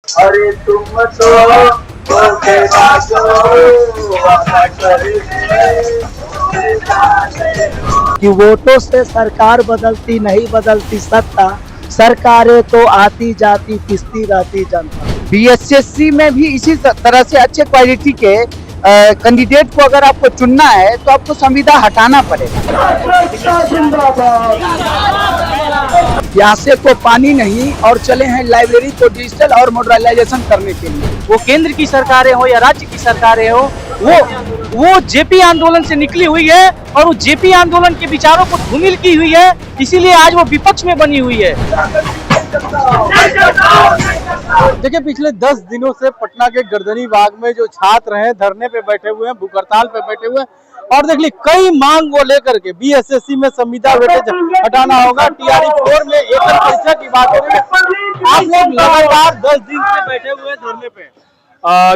अरे तुम तो धोखेबाजो, वादा करके कि वोटों से सरकार बदलती नहीं बदलती सत्ता, सरकारें तो आती जाती पिसती रहती जनता। बीएसएससी में भी इसी तरह से अच्छे क्वालिटी के कैंडिडेट को अगर आपको चुनना है तो आपको संविदा हटाना पड़ेगा। प्यासे को पानी नहीं और चले हैं लाइब्रेरी को डिजिटल और मॉडर्नाइजेशन करने के लिए। वो केंद्र की सरकारें हो या राज्य की सरकारें हो, वो जेपी आंदोलन से निकली हुई है और वो जेपी आंदोलन के विचारों को धूमिल की हुई है, इसीलिए आज वो विपक्ष में बनी हुई है। देखिए, पिछले 10 दिनों से पटना के गर्दनी बाग में जो छात्र हैं धरने पे बैठे हुए हैं, भूख हड़ताल पे बैठे हुए हैं और देख ली कई मांग को लेकर के बीएसएससी में संविदा वेटेज हटाना होगा, टीआरई 4 में एकल परीक्षा की बात हो रही है। आप लोग लगातार 10 दिन से बैठे हुए हैं धरने पे।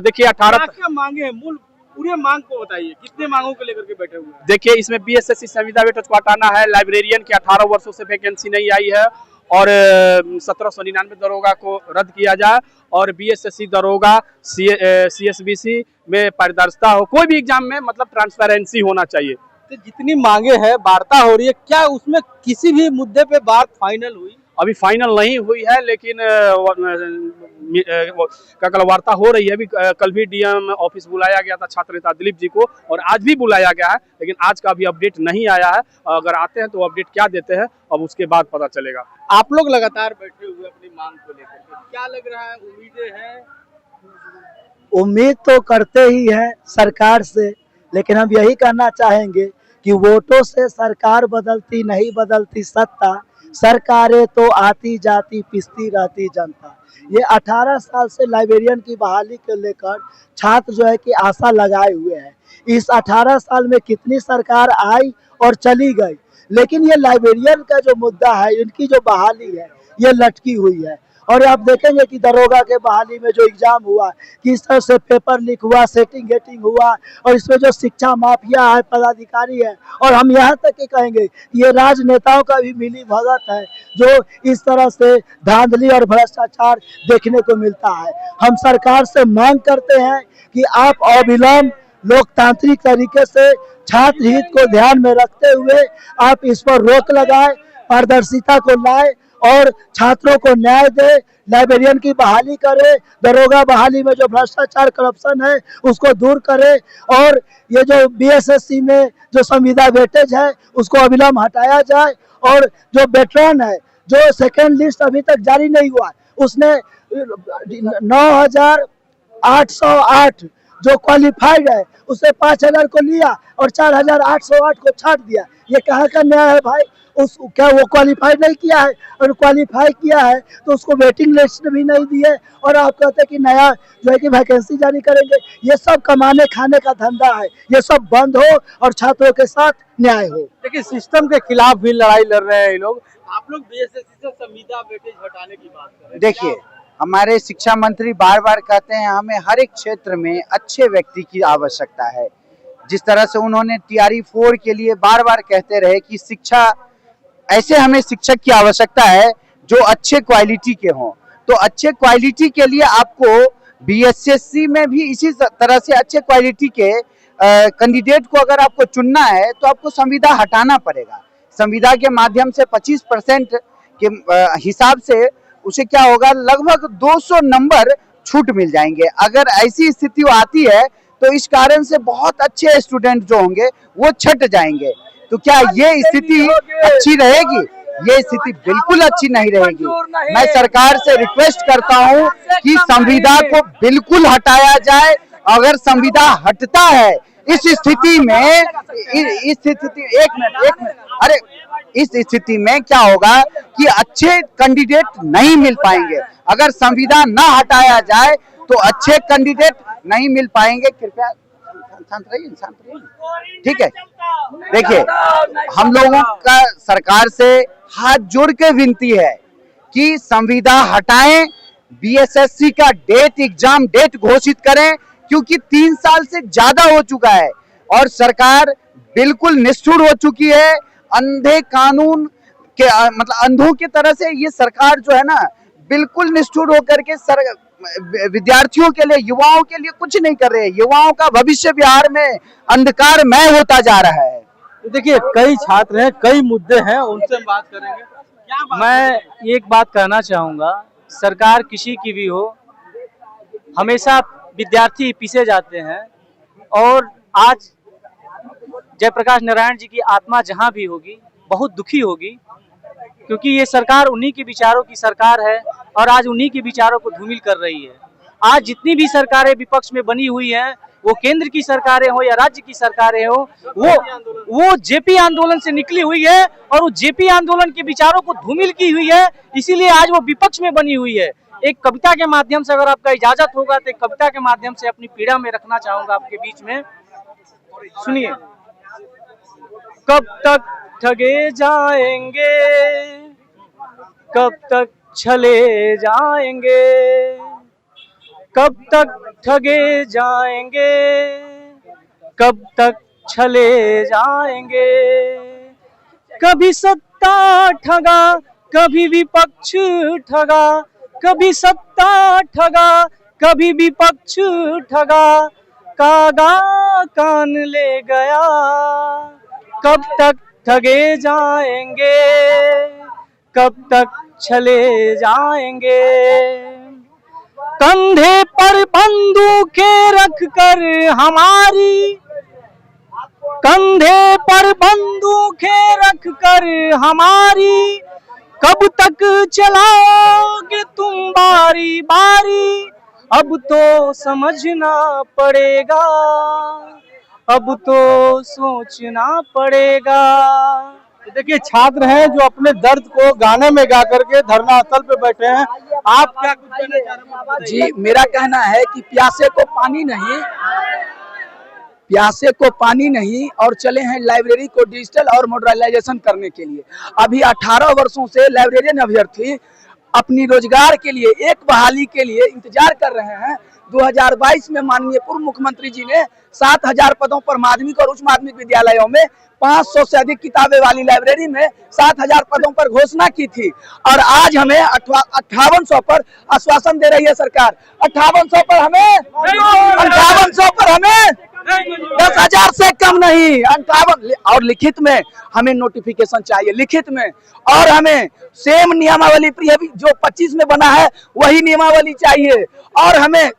देखिए 18 क्या मांगे हैं, मूल पूरे मांग को बताइए, कितने मांगों को लेकर के बैठे हुए हैं? देखिए, इसमें बीएसएससी संविदा वेटेज को हटाना है, लाइब्रेरियन की 18 वर्षों से वैकेंसी नहीं आई है और 1799 दरोगा को रद्द किया जाए और बीएसएससी दरोगा सीएसबीसी में पारदर्शिता हो, कोई भी एग्जाम में मतलब ट्रांसपेरेंसी होना चाहिए। तो जितनी मांगे हैं, वार्ता हो रही है, क्या उसमें किसी भी मुद्दे पे बात फाइनल हुई? अभी फाइनल नहीं हुई है, लेकिन वार्ता हो रही है। अभी कल भी डीएम ऑफिस बुलाया गया था छात्र नेता दिलीप जी को और आज भी बुलाया गया है, लेकिन आज का अभी अपडेट नहीं आया है। अगर आते हैं तो अपडेट क्या देते हैं अब उसके बाद पता चलेगा। आप लोग लगातार बैठे हुए अपनी मांग को लेकर के, क्या लग रहा है, उम्मीदें हैं? उम्मीद तो करते ही हैं सरकार से, लेकिन हम यही कहना चाहेंगे कि वोटों से सरकार बदलती नहीं बदलती सत्ता, सरकारें तो आती जाती पिसती रहती जनता। ये 18 साल से लाइब्रेरियन की बहाली को लेकर छात्र जो है कि आशा लगाए हुए हैं। इस 18 साल में कितनी सरकार आई और चली गई, लेकिन ये लाइब्रेरियन का जो मुद्दा है, इनकी जो बहाली है, ये लटकी हुई है। और आप देखेंगे कि दरोगा के बहाली में जो एग्जाम हुआ, किस तरह से पेपर लीक हुआ, सेटिंग गेटिंग हुआ, और इसमें जो शिक्षा माफिया है, पदाधिकारी है, और हम यहाँ तक कि कहेंगे ये राजनेताओं का भी मिली भगत है जो इस तरह से धांधली और भ्रष्टाचार देखने को मिलता है। हम सरकार से मांग करते हैं कि आप अविलंब लोकतांत्रिक तरीके से छात्र हित को ध्यान में रखते हुए आप इस पर रोक लगाए, पारदर्शिता को लाए और छात्रों को न्याय दे, लाइब्रेरियन की बहाली करे, दरोगा बहाली में जो भ्रष्टाचार करप्शन है उसको दूर करे, और ये जो बीएसएससी में जो संविदा वेटेज है उसको अविलंब हटाया जाए। और जो वेटरन है, जो सेकेंड लिस्ट अभी तक जारी नहीं हुआ, उसने 9808 जो क्वालिफाइड है उससे 5000 को लिया और 4808 को छाट दिया। ये कहाँ का न्याय है भाई? उस क्या वो क्वालिफाई नहीं किया है, और क्वालिफाई किया है तो उसको वेटिंग लिस्ट भी नहीं दी है, और आप कहते हैं कि नया जो है कि वैकेंसी जारी करेंगे। ये सब कमाने खाने का धंधा है, ये सब बंद हो और छात्रों के साथ न्याय हो। देखिए, सिस्टम के खिलाफ भी लड़ाई लड़ रहे हैं ये लोग। आप लोग बीएसएससी से संविदा वेटेज हटाने की बात कर रहे हैं। देखिए, हमारे शिक्षा मंत्री बार बार कहते हैं हमें हर एक क्षेत्र में अच्छे व्यक्ति की आवश्यकता है। जिस तरह से उन्होंने टीआरई 4 के लिए बार बार कहते रहे कि शिक्षा, ऐसे हमें शिक्षक की आवश्यकता है जो अच्छे क्वालिटी के हों। तो अच्छे क्वालिटी के लिए आपको बीएसएससी में भी इसी तरह से अच्छे क्वालिटी के कैंडिडेट को अगर आपको चुनना है तो आपको संविदा हटाना पड़ेगा। संविदा के माध्यम से 25% के हिसाब से उसे क्या होगा, लगभग 200 नंबर छूट मिल जाएंगे। अगर ऐसी स्थिति आती है तो इस कारण से बहुत अच्छे स्टूडेंट जो होंगे वो छट जाएंगे। तो क्या ये स्थिति अच्छी रहेगी? ये स्थिति बिल्कुल अच्छी नहीं रहेगी। मैं सरकार से रिक्वेस्ट करता हूं कि संविदा को बिल्कुल हटाया जाए। अगर संविदा हटता है इस स्थिति में, इस स्थिति में क्या होगा कि अच्छे कैंडिडेट नहीं मिल पाएंगे। अगर संविदा ना हटाया जाए तो अच्छे कैंडिडेट नहीं मिल पाएंगे। कृपया शांत रहिए। ठीक है, देखिए, हम लोगों का सरकार से हाथ जोड़ के विनती है कि संविदा हटाएं, बीएसएससी का एग्जाम डेट घोषित करें, क्योंकि 3 साल से ज्यादा हो चुका है और सरकार बिल्कुल निष्ठुर हो चुकी है। अंधे कानून के मतलब अंधों की तरह से ये सरकार जो है ना, बिल्कुल निष्ठुर होकर के विद्यार्थियों के लिए, युवाओं के लिए कुछ नहीं कर रहे। युवाओं का भविष्य बिहार में अंधकारमय होता जा रहा है। तो देखिए कई छात्र हैं, कई मुद्दे हैं, उनसे हम बात करेंगे। क्या बात मैं एक बात कहना चाहूँगा, सरकार किसी की भी हो, हमेशा विद्यार्थी पीछे जाते हैं। और आज जयप्रकाश नारायण जी की आत्मा जहाँ भी होगी बहुत दुखी होगी, क्योंकि ये सरकार उन्हीं के विचारों की सरकार है और आज उन्हीं के विचारों को धूमिल कर रही है। आज जितनी भी सरकारें विपक्ष में बनी हुई हैं, वो केंद्र की सरकारें हो या राज्य की सरकारें हो, वो जेपी आंदोलन से निकली हुई है और वो जेपी आंदोलन के विचारों को धूमिल की हुई है, इसीलिए आज वो विपक्ष में बनी हुई है। एक कविता के माध्यम से, अगर आपका इजाजत होगा तो एक कविता के माध्यम से अपनी पीड़ा में रखना चाहूंगा आपके बीच में। सुनिए। कब तक ठगे जाएंगे, कब तक छले जाएंगे, कब तक ठगे जाएंगे, कब तक छले जाएंगे। कभी सत्ता ठगा, कभी विपक्ष ठगा, कभी सत्ता ठगा, कभी विपक्ष ठगा, कागा कान ले गया। कब तक ठगे जाएंगे, कब तक छले जाएंगे। कंधे पर बंदूकें रखकर हमारी, कंधे पर बंदूकें रखकर हमारी, कब तक चलाओगे तुम बारी बारी। अब तो समझना पड़ेगा, अब तो सोचना पड़ेगा। देखिए छात्र हैं जो अपने दर्द को गाने में गा करके धरना स्थल पे बैठे हैं। आप क्या कुछ कहना चाह रहे हैं? जी, मेरा कहना है कि प्यासे को पानी नहीं, प्यासे को पानी नहीं, और चले हैं लाइब्रेरी को डिजिटल और मॉडर्नाइजेशन करने के लिए। अभी 18 वर्षों से लाइब्रेरियन अभ्यर्थी अपनी रोजगार के लिए, एक बहाली के लिए इंतजार कर रहे हैं। 2022 में माननीय पूर्व मुख्यमंत्री जी ने 7000 पदों पर माध्यमिक और उच्च माध्यमिक विद्यालयों में 500 से अधिक किताबें वाली लाइब्रेरी में 7000 पदों पर घोषणा की थी, और आज हमें 5800 पर आश्वासन दे रही है सरकार। 5800 पर हमें, 5800 पर हमें 10,000 से कम नहीं, 58। और लिखित में हमें नोटिफिकेशन चाहिए, लिखित में। और हमें सेम नियमावली जो 25 में बना है वही नियमावली चाहिए। और हमें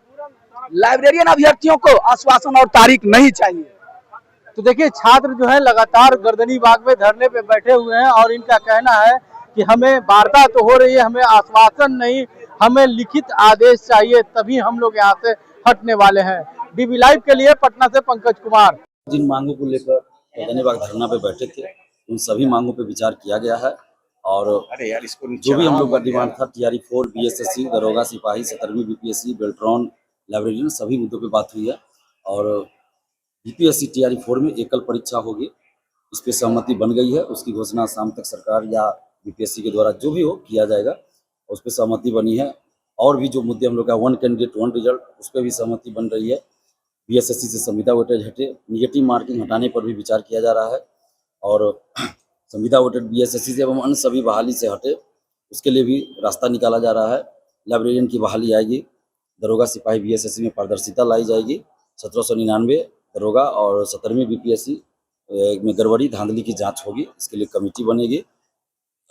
लाइब्रेरियन अभ्यर्थियों को आश्वासन और तारीख नहीं चाहिए। तो देखिए छात्र जो है लगातार गर्दनी बाग में धरने पे बैठे हुए हैं और इनका कहना है कि हमें वार्ता तो हो रही है, हमें आश्वासन नहीं, हमें लिखित आदेश चाहिए, तभी हम लोग यहाँ से हटने वाले हैं। डीबी लाइव के लिए पटना से पंकज कुमार। जिन मांगों को लेकर गर्दनी बाग धरना पे बैठे थे, उन सभी मांगों पे विचार किया गया है। और जो भी हम लोग का डिमांड था, TRE 4, BSSC, दरोगा सिपाही, 17वीं BPSC, बेल्ट्रॉन, लाइब्रेरियन, सभी मुद्दों पे बात हुई है। और BPSC TRE 4 में एकल परीक्षा होगी, इस पर सहमति बन गई है। उसकी घोषणा शाम तक सरकार या BPSC के द्वारा जो भी हो किया जाएगा, उस पर सहमति बनी है। और भी जो मुद्दे हम लोग का 1 कैंडिडेट 1 रिजल्ट, उस पर भी सहमति बन रही है। BSSC से संविदा वेटेज हटे, निगेटिव मार्किंग हटाने पर भी विचार किया जा रहा है। और संविदा वेटेज BSSC से एवं अन्य सभी बहाली से हटे, उसके लिए भी रास्ता निकाला जा रहा है। लाइब्रेरियन की बहाली आएगी, दरोगा सिपाही BSSC में पारदर्शिता लाई जाएगी। 1799 दरोगा और 17वीं BPSC में गड़बड़ी धांधली की जांच होगी, इसके लिए कमेटी बनेगी।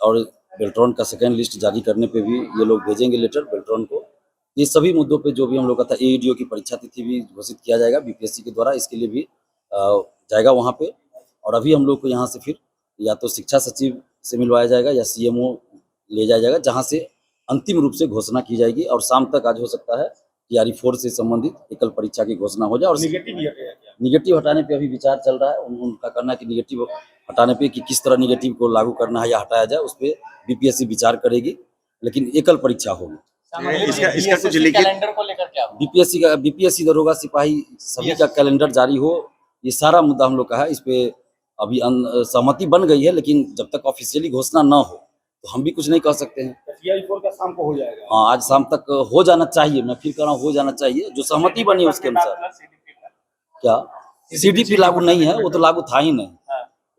और बेल्ट्रॉन का सेकेंड लिस्ट जारी करने पे भी ये लोग भेजेंगे लेटर बेल्ट्रॉन को। ये सभी मुद्दों पे जो भी हम लोग का था, AEDO की परीक्षा तिथि भी घोषित किया जाएगा BPSC के द्वारा, इसके लिए भी जाएगा वहाँ पे। और अभी हम लोग को यहाँ से फिर या तो शिक्षा सचिव से मिलवाया जाएगा या CMO ले जाया जाएगा, जहाँ से अंतिम रूप से घोषणा की जाएगी। और शाम तक आज हो सकता है TRE 4 से संबंधित एकल परीक्षा की घोषणा हो जाए। और निगेटिव हटाने पे अभी विचार चल रहा है। उनका कहना है कि निगेटिव हटाने पे कि किस तरह निगेटिव को लागू करना है या हटाया जाए, उस पर BPSC विचार करेगी, लेकिन एकल परीक्षा होगी। इसका कुछ लिखित कैलेंडर को लेकर क्या BPSC दरोगा सिपाही सभी का कैलेंडर जारी हो, ये सारा मुद्दा हम लोग का है। इस पे अभी सहमति बन गई है, लेकिन जब तक ऑफिशियली घोषणा न हो तो हम भी कुछ नहीं कह सकते हैं। TRE 4 का शाम को हो जाएगा। हाँ, आज शाम तक हो जाना चाहिए, मैं फिर कह रहा हूँ हो जाना चाहिए, जो सहमति बनी उसके अनुसार। क्या CDP लागू नहीं है? वो तो लागू था ही नहीं,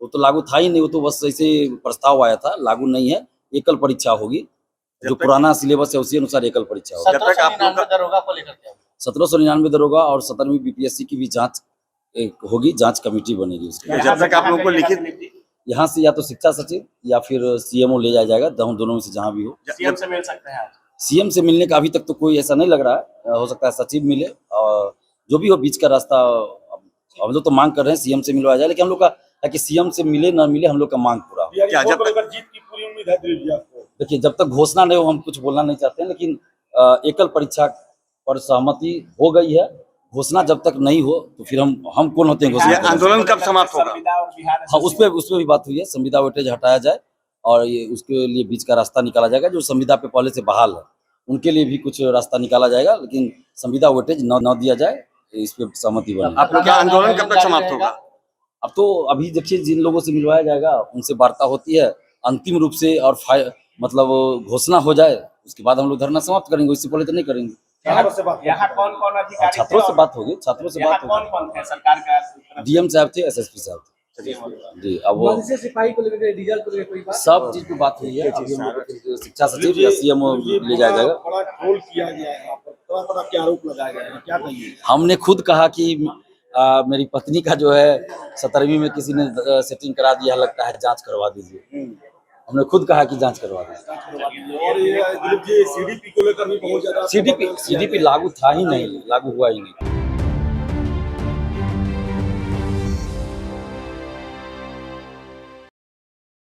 वो तो लागू था ही नहीं, वो तो बस ऐसे प्रस्ताव आया था, लागू नहीं है। एकल परीक्षा होगी जो पुराना सिलेबस है उसी अनुसार एकल परीक्षा होगी। 1799 दरोगा को लेकर के 1799 दरोगा और 17वीं बीपीएससी की भी जांच होगी, जांच कमेटी बनेगी उसकी। जब तक आप लोगों को लिखित यहाँ से या तो शिक्षा सचिव या फिर सीएमओ ले जाया जाएगा, दोनों में से जहाँ भी हो। सीएम से मिल सकते हैं आज? सीएम से मिलने का अभी तक तो कोई ऐसा नहीं लग रहा है, हो सकता है सचिव मिले और जो भी हो बीच का रास्ता। हम लोग तो मांग कर रहे हैं सीएम से मिलवाया जाए, लेकिन हम लोग का है कि सीएम से मिले ना मिले हम लोग का मांग पूरा हो। क्या जब तक जीत की पूरी उम्मीद है दिलीप जी आपको? देखिए जब तक घोषणा नहीं हो हम कुछ बोलना नहीं चाहते हैं, लेकिन एकल परीक्षा पर सहमति हो गई है। घोषणा जब तक नहीं हो तो फिर हम कौन होते हैं घोषणा ये करने? आंदोलन कब समाप्त होगा? हाँ उस पे भी बात हुई है, संविदा वेटेज हटाया जाए और ये उसके लिए बीच का रास्ता निकाला जाएगा। जो संविदा पे पहले से बहाल है उनके लिए भी कुछ रास्ता निकाला जाएगा, लेकिन संविदा वेटेज न दिया जाए, इस पे सहमति बनी। आप लोग का आंदोलन कब तक समाप्त होगा? अब तो अभी देखिए जिन लोगों से मिलवाया जाएगा उनसे वार्ता होती है, अंतिम रूप से और मतलब घोषणा हो जाए उसके बाद हम लोग धरना समाप्त करेंगे, इससे पहले तो नहीं करेंगे। यहाँ कौन कौन अधिकारी छात्रों से बात होगी, छात्रों से बात कौन होगी। कौन थे सरकार का? डीएम साहब थे, एसएसपी साहब थे जी। अब वो सिपाही को लेकर डीजल को लेकर कोई बात? सब चीज पे बात हुई है। अभी हम लोग को शिक्षा सचिव या सीएमओ ले जाया जाएगा। बड़ा ट्रोल किया गया है यहाँ पर, बड़ा क्या आरोप लगाया गया है, क्या कहिए? हमने खुद कहा कि मेरी पत्नी का जो है 17वीं में किसी ने सेटिंग करा दिया, लगता है जांच करवा दीजिए। हमने खुद कहा कि जांच करवा दीजिए। और ये दिलीप जी सीडीपी को लेकर भी बहुत ज्यादा सीडीपी लागू था ही नहीं, लागू हुआ ही नहीं।